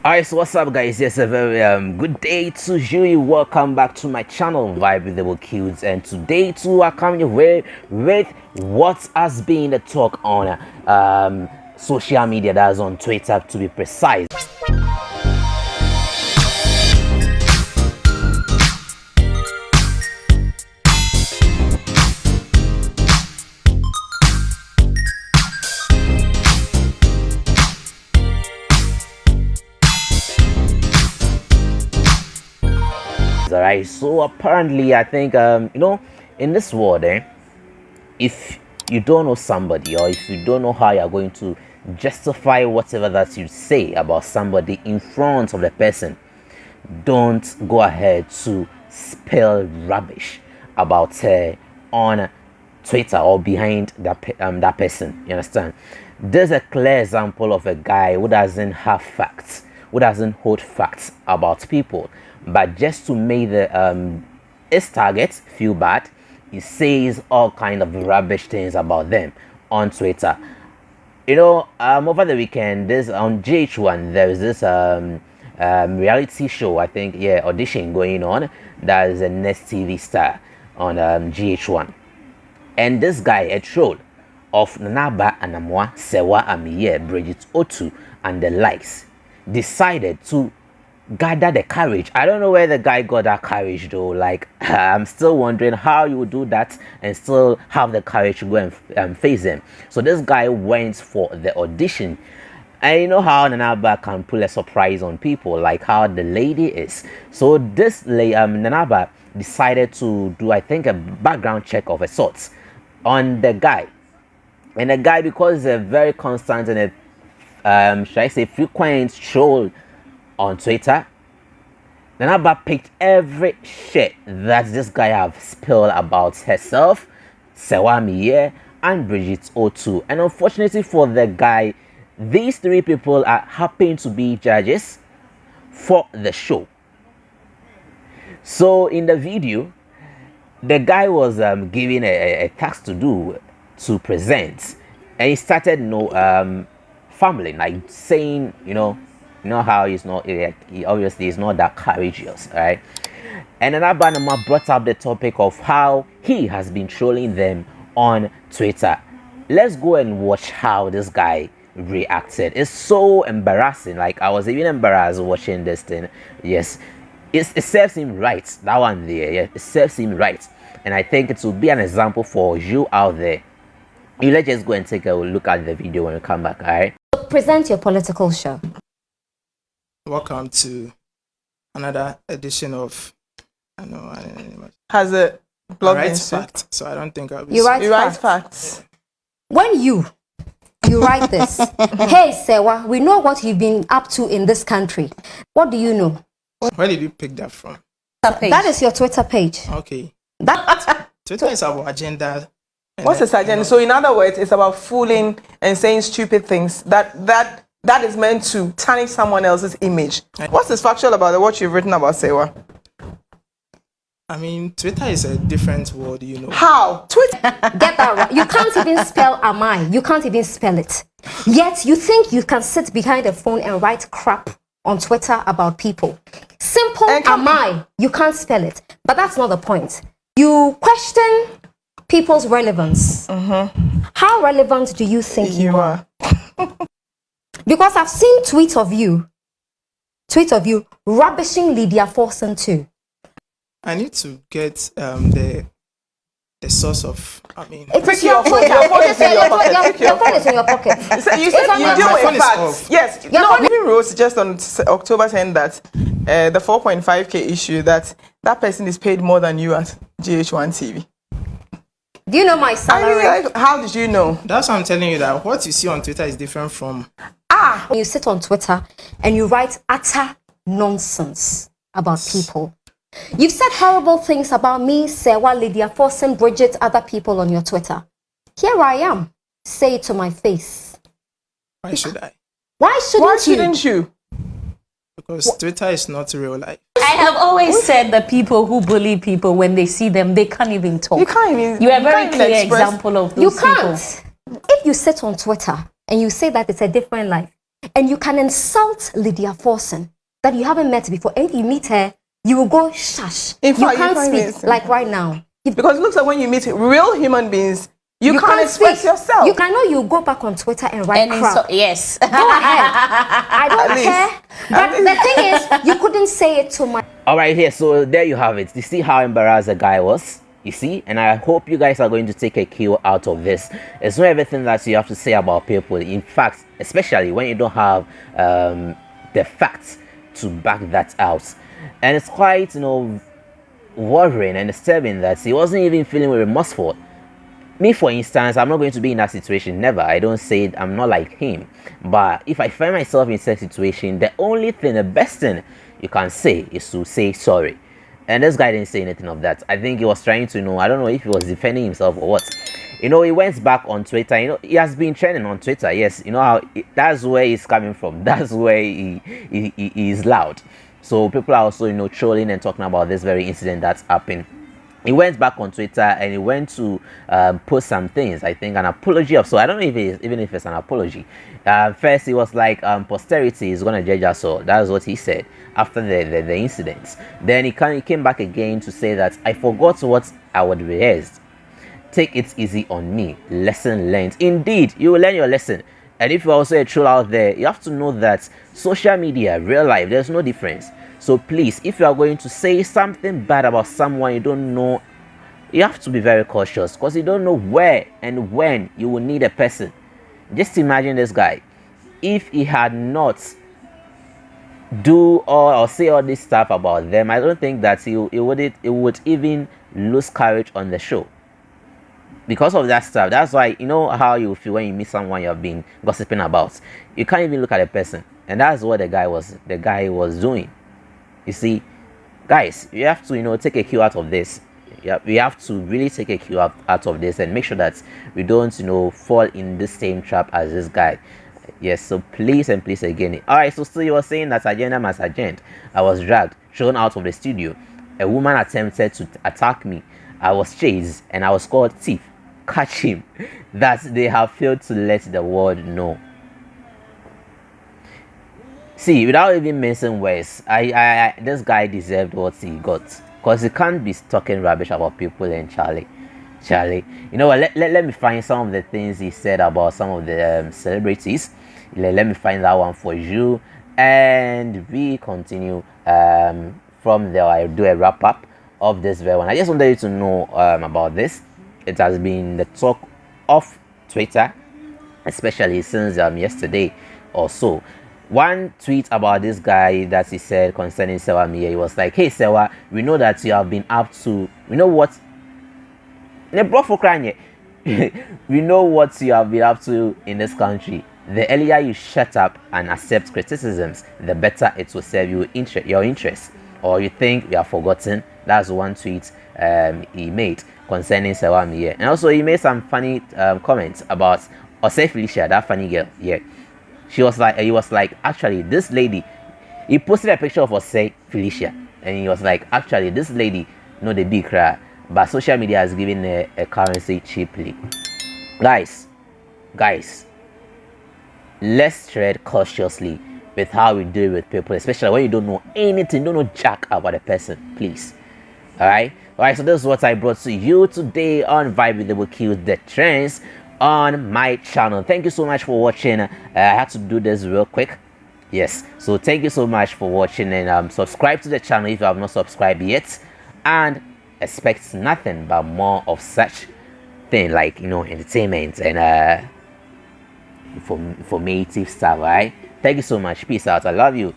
Alright, so what's up guys? Yes, a very good day to you. Welcome back to my channel Vibe with the Kids, and today too I come your way with what has been the talk on social media, that's on Twitter to be precise. All right, so apparently I think in this world, if you don't know somebody, or if you don't know how you're going to justify whatever that you say about somebody in front of the person, don't go ahead to spill rubbish about her on Twitter or behind that person. You understand? There's a clear example of a guy who doesn't have facts, who doesn't hold facts about people, but just to make the his targets feel bad, he says all kind of rubbish things about them on Twitter. Over the weekend, there's on GH1, there's this reality show, I think, yeah, audition going on. That is a next TV star on GH1, and this guy, a troll of Nanaba Anamwa, Sewa Amiye, Bridget Otu, and the likes, decided to gather the courage. I don't know where the guy got that courage though. Like, I'm still wondering how you would do that and still have the courage to go and face them. So this guy went for the audition, and you know how Nanaba can pull a surprise on people, like how the lady is. So this Nanaba decided to do, I think, a background check of a sort on the guy, and the guy, because he's a very constant and a should I say frequent troll on Twitter, Nanaba picked every shit that this guy have spilled about herself, Sewamiye, and Bridget O2. And unfortunately for the guy, these three people are happen to be judges for the show. So in the video, the guy was given a task to do, to present, and he started fumbling, like saying, how he's not, he obviously is not that courageous, right? And then Abanama brought up the topic of how he has been trolling them on Twitter. Let's go and watch how this guy reacted. It's so embarrassing. Like, I was even embarrassed watching this thing. Yes, it serves him right. That one there, yeah, it serves him right. And I think it will be an example for you out there. Let's just go and take a look at the video when we come back, all right? Present your political show. Welcome to another edition of Has a blog write fact, so I don't think I'll be. You write facts. When you write this, hey Sewa, we know what you've been up to in this country. What do you know? Where did you pick that from? That is your Twitter page. Okay. That Twitter is about agenda. What's this agenda? So in other words, it's about fooling and saying stupid things that is meant to tarnish someone else's image. What's this factual about what you've written about Sewa? I mean, Twitter is a different world, How? Twitter? Get that right. You can't even spell am I. You can't even spell it. Yet you think you can sit behind a phone and write crap on Twitter about people. Simple am I. You can't spell it. But that's not the point. You question people's relevance. How relevant do you think you are? Because I've seen tweet of you rubbishing Lydia Forson too. I need to get the source of. I mean, It's your phone. Your phone is in your pocket. You said you deal with facts. Yes. Even Rose just on October saying that the 4.5k issue, that person is paid more than you at GH1 TV. Do you know my salary? How did you know? That's what I'm telling you, that what you see on Twitter is different from. You sit on Twitter and you write utter nonsense about people. You've said horrible things about me, Sewa, Lydia Forson, Bridget, other people on your Twitter. Here I am. Say it to my face. Why should I? Why shouldn't you? Because Twitter is not real life. I have always said that people who bully people, when they see them, they can't even talk. You can't even. You are a very clear example of those people. You can't. People. If you sit on Twitter and you say that it's a different life, and you can insult Lydia Forson that you haven't met before, and you meet her, you will go shush. In fact, you can't speak like right now. Because it looks like when you meet real human beings, you can't express speak. yourself. You can know you go back on Twitter and write crap. Yes. Go ahead. I don't care. But the thing is, you couldn't say it to my... All right, here. So there you have it. You see how embarrassed the guy was? You see? And I hope you guys are going to take a cue out of this. It's not everything that you have to say about people. In fact, especially when you don't have the facts to back that out. And it's quite, worrying and disturbing that he wasn't even feeling remorseful. Me, for instance, I'm not going to be in that situation. Never. I don't say it. I'm not like him. But if I find myself in such a situation, the best thing you can say is to say sorry. And this guy didn't say anything of that. I think he was trying to I don't know if he was defending himself or what. He went back on Twitter. He has been trending on Twitter. Yes, that's where he's coming from. That's where he is loud. So people are also, trolling and talking about this very incident that's happened. He went back on Twitter and he went to post some things. I think an apology of so. I don't know even if it's an apology. First, he was like, posterity is gonna judge us all. That's what he said after the incidents. Then he came back again to say that I forgot what I would rehearsed. Take it easy on me. Lesson learned. Indeed, you will learn your lesson. And if you're also a troll out there, you have to know that social media, real life, there's no difference. So please, if you are going to say something bad about someone you don't know, you have to be very cautious because you don't know where and when you will need a person. Just imagine this guy. If he had not do or say all this stuff about them, I don't think that he would even lose courage on the show. Because of that stuff. That's why how you feel when you meet someone you have been gossiping about. You can't even look at a person, and that's what the guy was doing. You see, guys, you have to take a cue out of this. Yeah, we have to really take a cue out of this and make sure that we don't fall in the same trap as this guy. Yes, so please and please again. All right, so still you were saying that agenda must agenda. I was dragged, thrown out of the studio. A woman attempted to attack me. I was chased and I was called thief. Catch him. That they have failed to let the world know. See, without even mentioning words, this guy deserved what he got, because he can't be talking rubbish about people. And Charlie, you know what? Let me find some of the things he said about some of the celebrities. Let me find that one for you, and we continue from there. I'll do a wrap up of this very one. I just wanted you to know about this. It has been the talk of Twitter, especially since yesterday or so. One tweet about this guy that he said concerning Sewa Mie, he was like, hey Sewa, we know that you have been up to, we know what we know what you have been up to in this country. The earlier you shut up and accept criticisms, the better it will serve your interest. Or you think we have forgotten? That's one tweet he made concerning Sewa Mie. And also he made some funny comments about Osei Felicia, that funny girl. Yeah. He was like, actually, this lady, he posted a picture of Osei Felicia, and he was like, actually, this lady, the big cry, but social media has given a currency cheaply. Guys, let's tread cautiously with how we deal with people, especially when you don't know anything, don't know jack about a person, please. Alright, so this is what I brought to you today on Vibe with the Bookills, the TreNdz on my channel. Thank you so much for watching. I had to do this real quick. Yes, so thank you so much for watching, and subscribe to the channel if you have not subscribed yet, and expect nothing but more of such thing, like entertainment and informative stuff. All right, thank you so much. Peace out. I love you.